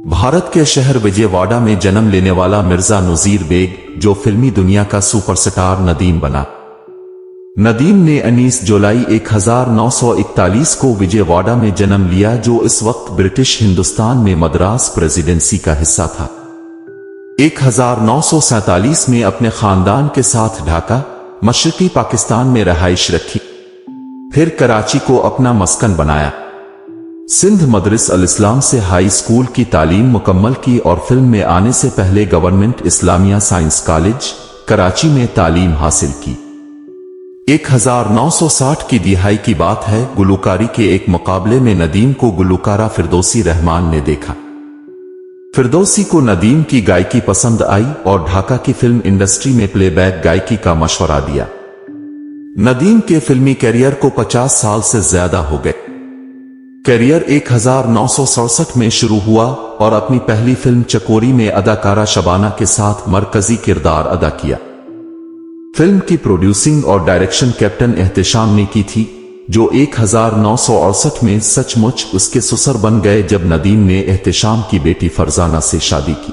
भारत के शहर विजयवाड़ा में जन्म लेने वाला मिर्जा नज़ीर बेग, जो फिल्मी दुनिया का सुपरस्टार नदीम बना। नदीम ने 19 जुलाई 1941 को विजयवाड़ा में जन्म लिया, जो इस वक्त ब्रिटिश हिंदुस्तान में मद्रास प्रेसिडेंसी का हिस्सा था। 1947 में अपने खानदान के साथ ढाका, मशरकी पाकिस्तान में रहाइश रखी, फिर कराची को अपना मस्कन बनाया। सिंध मदरस अल इस्लाम से हाई स्कूल की तालीम मुकम्मल की और फिल्म में आने से पहले government Islamia science college Karachi में तालीम हासिल की। 1960 की दिहाई की बात है। गुलूकारी के एक मुकाबले में नदीम को गुलूकारा फिरदौसी रहमान ने देखा। फिरदौसी को नदीम की गायकी पसंद आई और ढाका की फिल्म इंडस्ट्री में प्लेबैक गायकी का मशवरा दिया। नदीम के फिल्मी कैरियर को 50 साल से ज्यादा हो गए। कैरियर 1967 में शुरू हुआ और अपनी पहली फिल्म चकोरी में अदाकारा शबाना के साथ मरकजी किरदार अदा किया। फिल्म की प्रोड्यूसिंग और डायरेक्शन कैप्टन एहतेशाम ने की थी, जो 1968 में सचमुच उसके ससुर बन गए जब नदीम ने एहतेशाम की बेटी फरजाना से शादी की।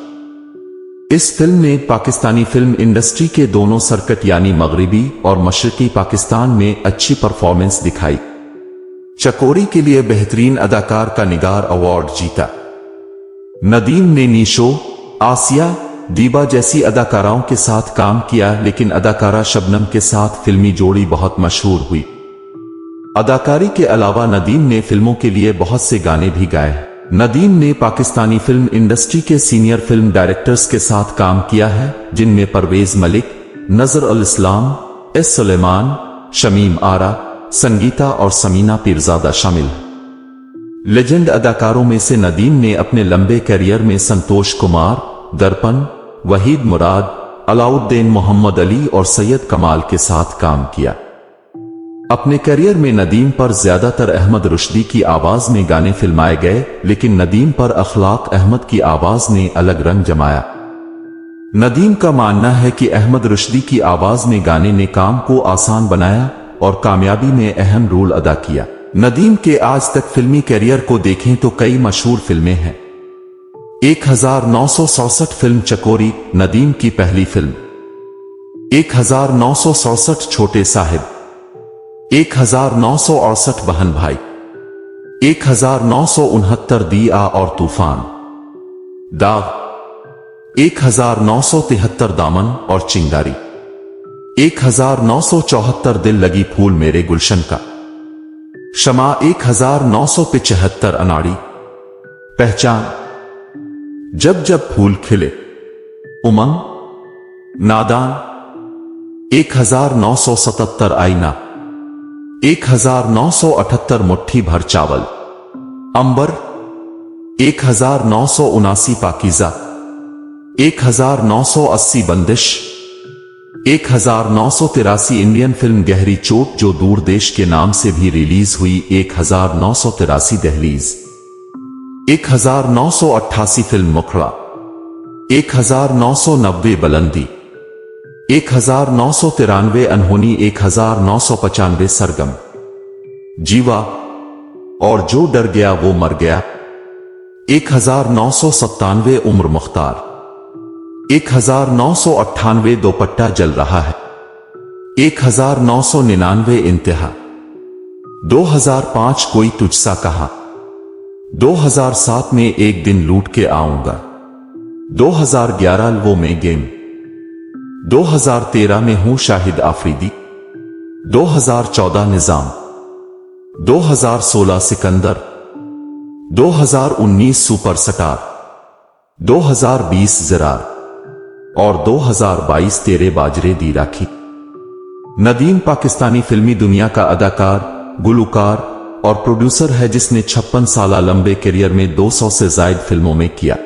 इस फिल्म ने पाकिस्तानी फिल्म इंडस्ट्री के दोनों सर्किट यानी मगरिबी और मशरकी पाकिस्तान में अच्छी परफॉर्मेंस दिखाई। चकोरी के लिए बेहतरीन अदाकार का निगार अवार्ड जीता। नदीम ने नीशो, आसिया, दीबा जैसी अदाकाराओं के साथ काम किया, लेकिन अदाकारा शबनम के साथ फिल्मी जोड़ी बहुत मशहूर हुई। अदाकारी के अलावा नदीम ने फिल्मों के लिए बहुत से गाने भी गाए। नदीम ने पाकिस्तानी फिल्म इंडस्ट्री के सीनियर फिल्म डायरेक्टर्स के साथ काम किया है, जिनमें परवेज मलिक, नजर अल इस्लाम, एस सुलेमान, शमीम आरा, संगीता और समीना पीरजादा शामिल हैं। लेजेंड अदाकारों में से नदीम ने अपने लंबे करियर में संतोष कुमार, दर्पण, वहीद मुराद, अलाउद्दीन मोहम्मद अली और सैयद कमाल के साथ काम किया। अपने करियर में नदीम पर ज्यादातर अहमद रुश्दी की आवाज में गाने फिल्माए गए, लेकिन नदीम पर अखलाक अहमद की आवाज ने अलग रंग जमाया। नदीम का मानना है कि अहमद रुश्दी की आवाज में गाने ने काम को आसान बनाया और कामयाबी में अहम रोल अदा किया। नदीम के आज तक फिल्मी करियर को देखें तो कई मशहूर फिल्में हैं। 1967 फिल्म चकोरी नदीम की पहली फिल्म। 1967 छोटे साहिब। 1968 बहन भाई। 1969 दिया और तूफान। दाग। 1973 दामन और चिंगारी। 1974 दिल लगी फूल मेरे गुलशन का। शमा। 1975 अनाड़ी। पहचान। जब जब फूल खिले। उमंग। नादान। 1977 आईना। 1978 मुट्ठी भर चावल। अंबर। 1979 पाकीज़ा। 1980 बंदिश। 1983 इंडियन फिल्म गहरी चोट, जो दूर देश के नाम से भी रिलीज हुई। 1983 दहलीज। 1988 फिल्म मुखड़ा। 1990 बुलंदी। 1993 अनहोनी। 1995 सरगम। जीवा और जो डर गया वो मर गया। 1997 उम्र मुख्तार। 1998 दोपट्टा जल रहा है। 1999 इंतहा। 2005 कोई तुझसा कहा। 2007 में एक दिन लूट के आऊंगा। 2011 वो में गेम। 2013 में हूं शाहिद आफरीदी। 2014 निजाम। 2016 सिकंदर। 2019 सुपरस्टार। 2020 ज़रार और 2022 तेरे बाजरे दी राखी। नदीम पाकिस्तानी फिल्मी दुनिया का अदाकार, गुलूकार और प्रोड्यूसर है, जिसने 56 साल लंबे करियर में 200 से ज्यादा फिल्मों में किया।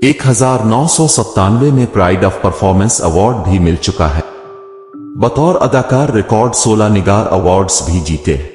1997 में प्राइड ऑफ परफॉर्मेंस अवार्ड भी मिल चुका है। बतौर अदाकार रिकॉर्ड 16 निगार अवार्ड्स भी जीते हैं।